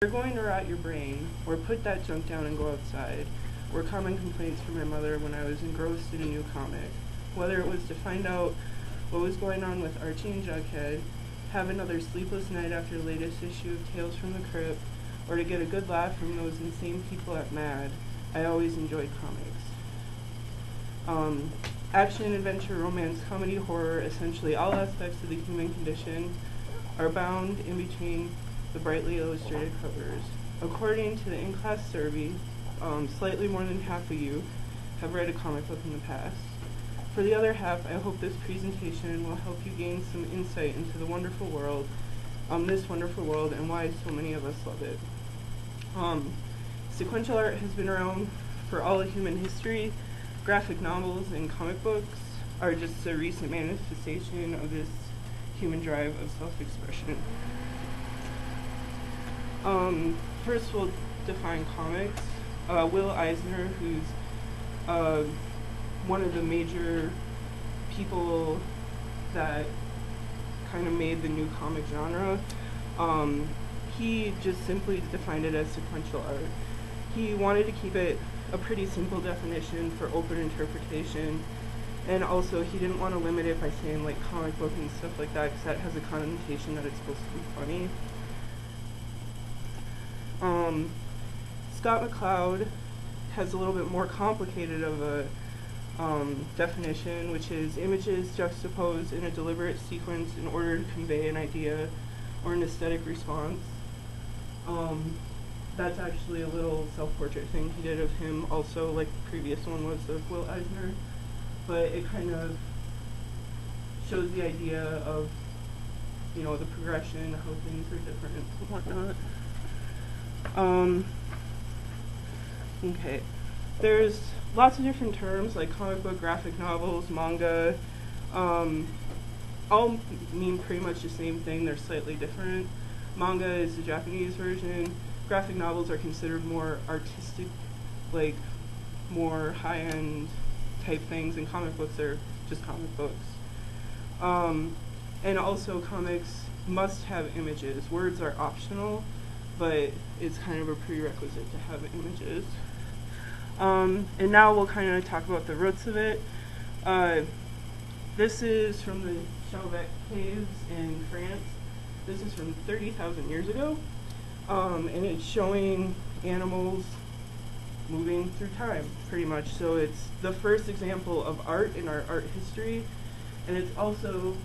You're going to rot your brain, or put that junk down and go outside, were common complaints from my mother when I was engrossed in a new comic. Whether it was to find out what was going on with Archie and Jughead, have another sleepless night after the latest issue of Tales from the Crypt, or to get a good laugh from those insane people at MAD, I always enjoyed comics. Action, adventure, romance, comedy, horror, essentially all aspects of the human condition are bound in between the brightly illustrated covers. According to the in-class survey, slightly more than half of you have read a comic book in the past. For the other half, I hope this presentation will help you gain some insight into the wonderful world, this wonderful world, and why so many of us love it. Sequential art has been around for all of human history. Graphic novels and comic books are just a recent manifestation of this human drive of self-expression. First we'll define comics. Will Eisner, who's one of the major people that kind of made the new comic genre, he just simply defined it as sequential art. He wanted to keep it a pretty simple definition for open interpretation, and also he didn't want to limit it by saying like comic book and stuff like that, because that has a connotation that it's supposed to be funny. Scott McCloud has a little bit more complicated of a definition, which is images juxtaposed in a deliberate sequence in order to convey an idea or an aesthetic response. That's actually a little self-portrait thing he did of him also, like the previous one was of Will Eisner, but it kind of shows the idea of, you know, the progression, how things are different and whatnot. Okay, there's lots of different terms like comic book, graphic novels, manga, all mean pretty much the same thing, they're slightly different. Manga is the Japanese version. Graphic novels are considered more artistic, like more high-end type things, and comic books are just comic books. And also comics must have images. Words are optional, but it's kind of a prerequisite to have images. And now we'll kind of talk about the roots of it. This is from the Chauvet caves in France. This is from 30,000 years ago. And it's showing animals moving through time, pretty much. So it's the first example of art in our art history, and it's also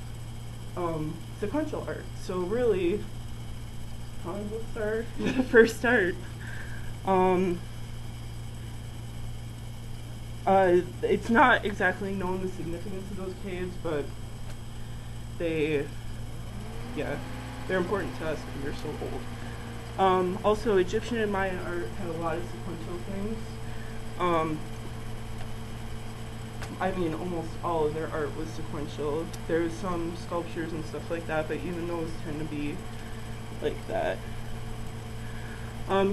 sequential art. So really, comic books are the first art. It's not exactly known the significance of those caves, but they're important to us because they're so old. Also, Egyptian and Mayan art had a lot of sequential things. I mean, almost all of their art was sequential. There's some sculptures and stuff like that, but even those tend to be like that.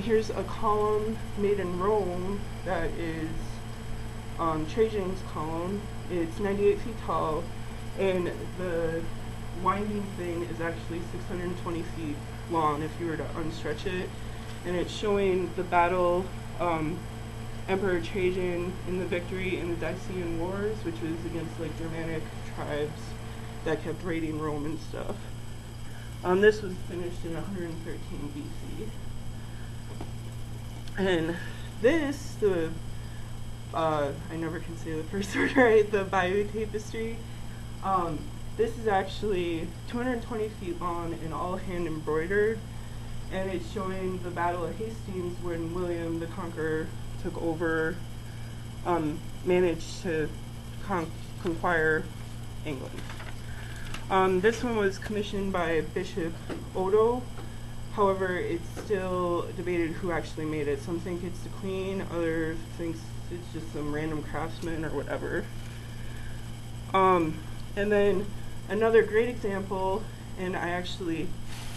Here's a column made in Rome that is Trajan's column. It's 98 feet tall, and the winding thing is actually 620 feet long if you were to unstretch it, and it's showing the battle, Emperor Trajan in the victory in the Dacian Wars, which was against like Germanic tribes that kept raiding Rome and stuff. This was finished in 113 BC. And this, I never can say the first word right, the Bayeux Tapestry, this is actually 220 feet long and all hand embroidered, and it's showing the Battle of Hastings when William the Conqueror took over, managed to conquer England. This one was commissioned by Bishop Odo. However, it's still debated who actually made it. Some think it's the Queen, others think it's just some random craftsman or whatever. And then another great example, and I actually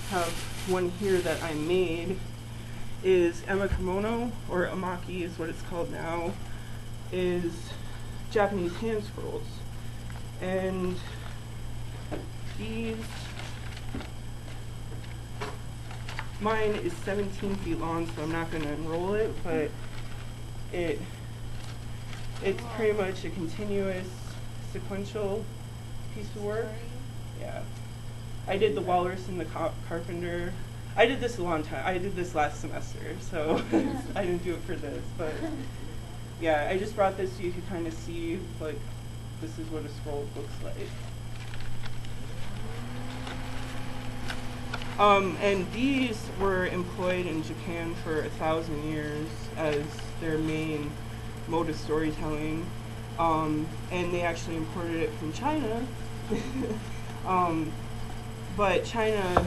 have one here that I made, is emakimono, or amaki is what it's called now, is Japanese hand scrolls. And these Mine is 17 feet long, so I'm not going to enroll it, but it's pretty much a continuous, sequential piece of work. Yeah. I did the walrus and the carpenter. I did this a long time. I did this last semester, so I didn't do it for this. But yeah, I just brought this so you could kind of see, like, this is what a scroll looks like. And these were employed in Japan for 1,000 years as their main mode of storytelling. And they actually imported it from China. But China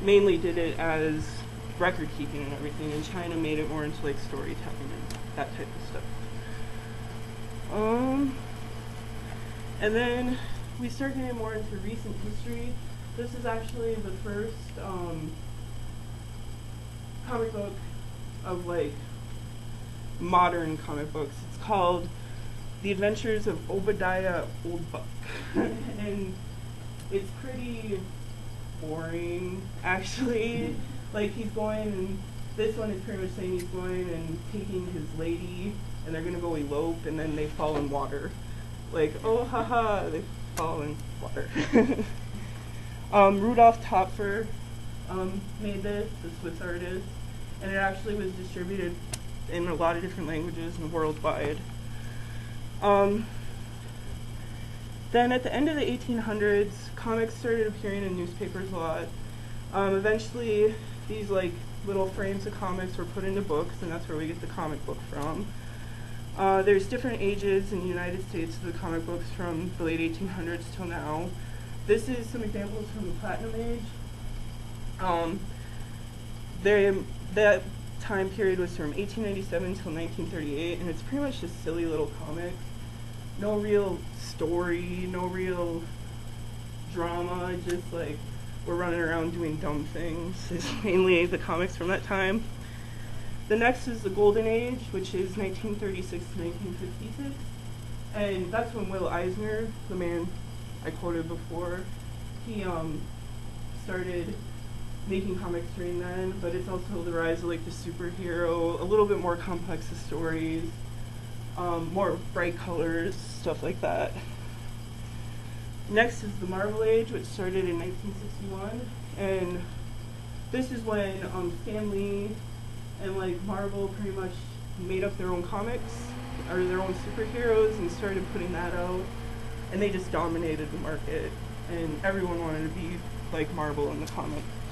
mainly did it as record keeping and everything, and China made it more into like storytelling and that type of stuff. And then we start getting more into recent history. This is actually the first comic book of like modern comic books. It's called The Adventures of Obadiah Oldbuck. And it's pretty boring, actually. Like, he's going, and this one is pretty much saying he's going and taking his lady, and they're gonna go elope, and then they fall in water. Like, oh, haha, they fall in water. Rudolf Topfer made this, the Swiss artist, and it actually was distributed in a lot of different languages and worldwide. Then at the end of the 1800s, comics started appearing in newspapers a lot. Eventually, these like little frames of comics were put into books, and that's where we get the comic book from. There's different ages in the United States of the comic books from the late 1800s till now. This is some examples from the Platinum Age. That time period was from 1897 till 1938, and it's pretty much just silly little comics. No real story, no real drama, just like we're running around doing dumb things is mainly the comics from that time. The next is the Golden Age, which is 1936 to 1956, and that's when Will Eisner, the man I quoted before, he started making comics during then, but it's also the rise of like the superhero, a little bit more complex stories, more bright colors, stuff like that. Next is the Marvel Age, which started in 1961, and this is when Stan Lee and like Marvel pretty much made up their own comics or their own superheroes and started putting that out, and they just dominated the market, and everyone wanted to be like Marvel in the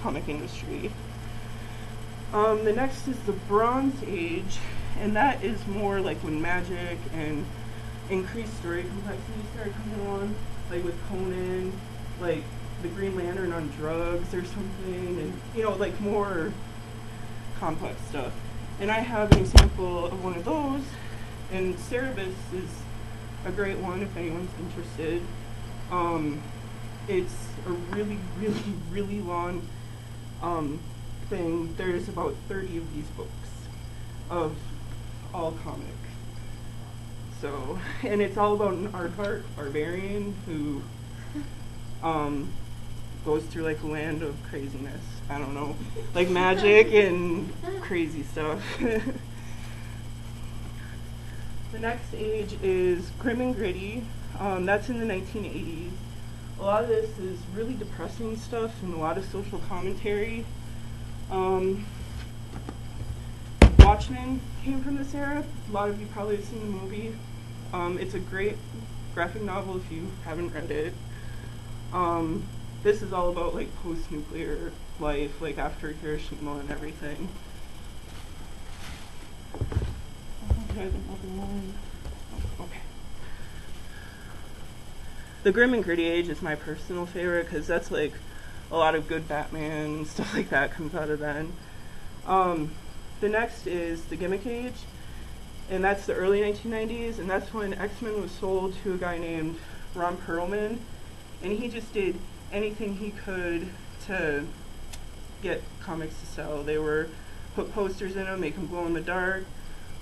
comic industry. The next is the Bronze Age, and that is more like when magic and increased story complexity started coming along, like with Conan, like the Green Lantern on drugs or something, and you know, like more complex stuff. And I have an example of one of those, and Cerebus is a great one if anyone's interested. It's a really, really, really long thing. There's about 30 of these books of all comic. So, and it's all about an aardvark barbarian who goes through like a land of craziness. I don't know, like magic and crazy stuff. The next age is grim and gritty. That's in the 1980s. A lot of this is really depressing stuff and a lot of social commentary. Watchmen came from this era. A lot of you probably have seen the movie. It's a great graphic novel if you haven't read it. This is all about like post-nuclear life, like after Hiroshima and everything. There's another one. Oh, okay. The Grim and Gritty Age is my personal favorite because that's like a lot of good Batman and stuff like that comes out of then. The next is the Gimmick Age, and that's the early 1990s, and that's when X-Men was sold to a guy named Ron Perlman, and he just did anything he could to get comics to sell. They were put posters in them, make them glow in the dark.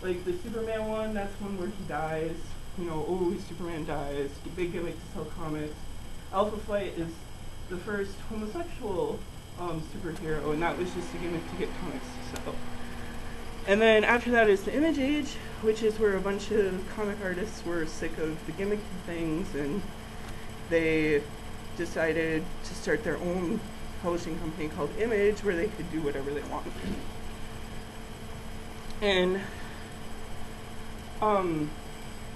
Like the Superman one, that's one where he dies. You know, oh, Superman dies. The big gimmick to sell comics. Alpha Flight is the first homosexual superhero, and that was just a gimmick to get comics to sell. And then after that is the Image Age, which is where a bunch of comic artists were sick of the gimmicky things, and they decided to start their own publishing company called Image, where they could do whatever they wanted. And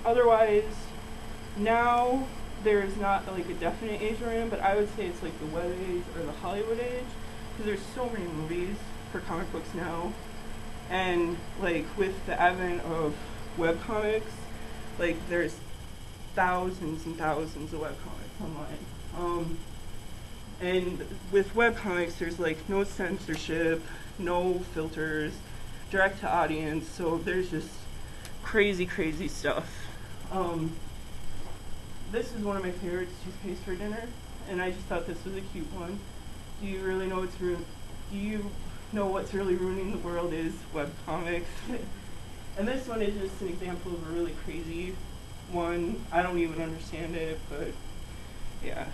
otherwise, now there's not like a definite age we're in, but I would say it's like the web age or the Hollywood age, because there's so many movies for comic books now. And like with the advent of webcomics, like there's thousands and thousands of webcomics online. And with webcomics, there's like no censorship, no filters, direct to audience, so there's just crazy, crazy stuff. This is one of my favorites, toothpaste for dinner, and I just thought this was a cute one. Do you really know what's really ruining the world is webcomics? And this one is just an example of a really crazy one. I don't even understand it, but yeah.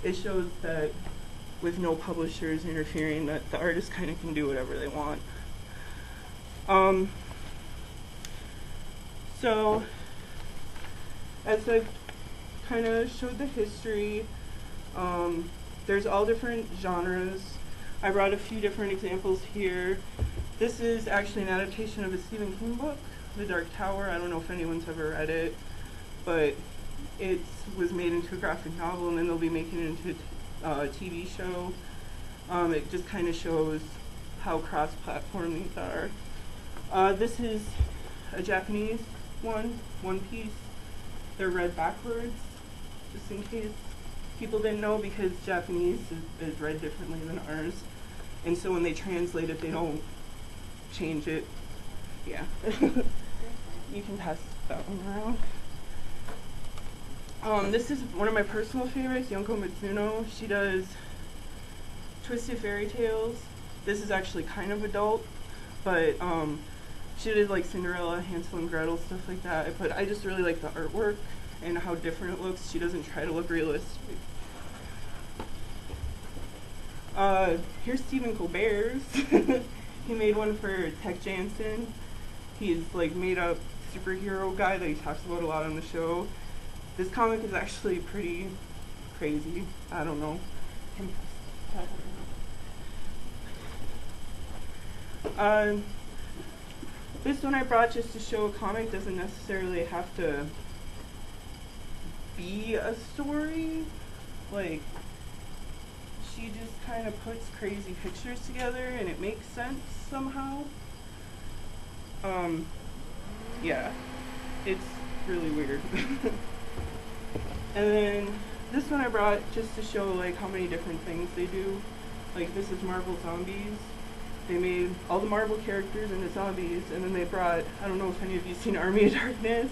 It shows that with no publishers interfering, that the artists kind of can do whatever they want. So, as I kind of showed the history, there's all different genres. I brought a few different examples here. This is actually an adaptation of a Stephen King book, The Dark Tower. I don't know if anyone's ever read it, but it was made into a graphic novel, and then they'll be making it into a TV show. It just kind of shows how cross-platform these are. This is a Japanese one, One Piece. They're read backwards, just in case people didn't know, because Japanese is read differently than ours. And so when they translate it, they don't change it. Yeah. You can pass that one around. This is one of my personal favorites, Yoko Mitsuno. She does Twisted Fairy Tales. This is actually kind of adult, but she did like Cinderella, Hansel and Gretel, stuff like that. But I just really like the artwork and how different it looks. She doesn't try to look realistic. Here's Stephen Colbert's. He made one for Tech Jansen. He's like made up superhero guy that he talks about a lot on the show. This comic is actually pretty crazy. I don't know. This one I brought just to show a comic doesn't necessarily have to be a story. Like, she just kind of puts crazy pictures together and it makes sense somehow. Yeah, it's really weird. And then this one I brought just to show like how many different things they do. Like this is Marvel Zombies. They made all the Marvel characters into zombies, and then they brought, I don't know if any of you seen Army of Darkness,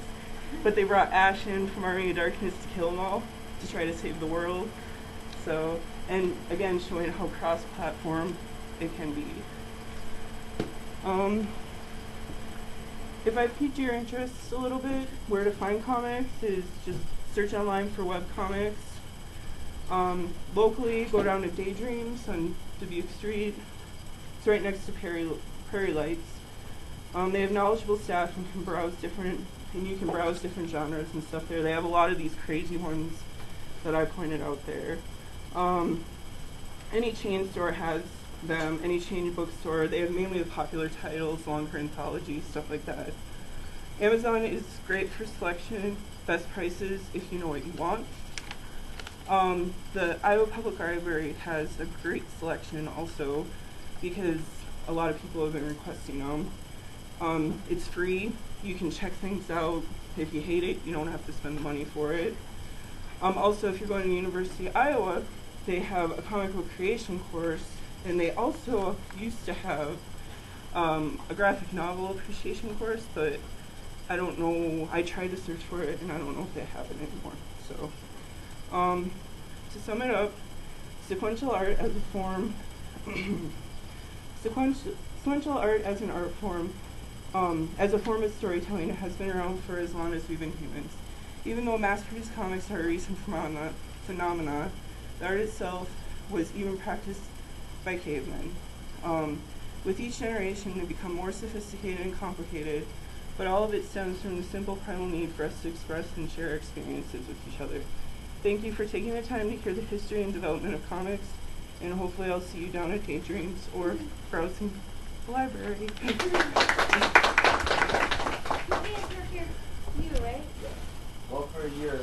but they brought Ash in from Army of Darkness to kill them all, to try to save the world. So, and again, showing how cross-platform it can be. If I've piqued your interest a little bit, where to find comics is just search online for webcomics. Locally, go down to Daydreams on Dubuque Street. It's right next to Prairie Lights. They have knowledgeable staff and can browse different, and you can browse different genres and stuff there. They have a lot of these crazy ones that I pointed out there. Any chain store has them, any chain bookstore. They have mainly the popular titles, longer anthologies, stuff like that. Amazon is great for selection, best prices if you know what you want. The Iowa Public Library has a great selection also, because a lot of people have been requesting them. It's free. You can check things out. If you hate it, you don't have to spend the money for it. Also, if you're going to the University of Iowa, they have a comic book creation course, and they also used to have a graphic novel appreciation course, but I don't know. I tried to search for it, and I don't know if they have it anymore. So, to sum it up, sequential art as a form sequential art as an art form, as a form of storytelling, it has been around for as long as we've been humans. Even though mass-produced comics are a recent phenomena, the art itself was even practiced by cavemen. With each generation, they become more sophisticated and complicated, but all of it stems from the simple primal need for us to express and share experiences with each other. Thank you for taking the time to hear the history and development of comics, and hopefully I'll see you down at Daydreams or browsing the library. You, right? Well, for a year.